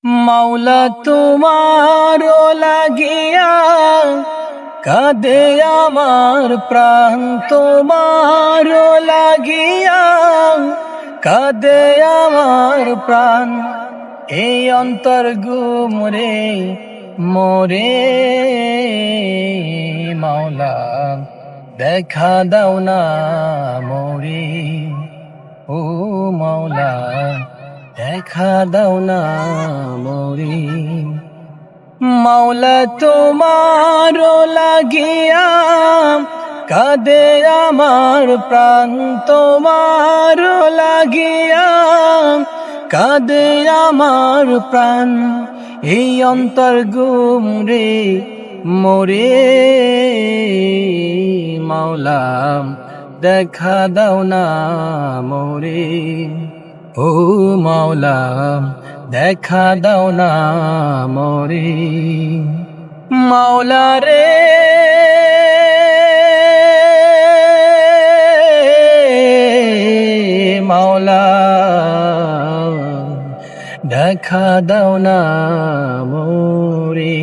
মাওলা তোমার লাগিয়া কাঁদে আমার প্রাণ, তোমার লাগিয়া কাঁদে আমার প্রাণ। এই অন্তর গুমরে মোরে মাওলা দেখা দাও না মোরে, ও মাওলা দেখা দাও না মোরে। মাওলা তোমার লাগিয়া কাঁদে আমার প্রাণ, তোমার লাগিয়া কাঁদে আমার প্রাণ। এই অন্তর গুমরে মোরে মাওলা দেখা দাও না মোরে, ও মাওলা দেখা দাও না মোরে। মাওলা রে মাওলা দেখা দাও না মোরে।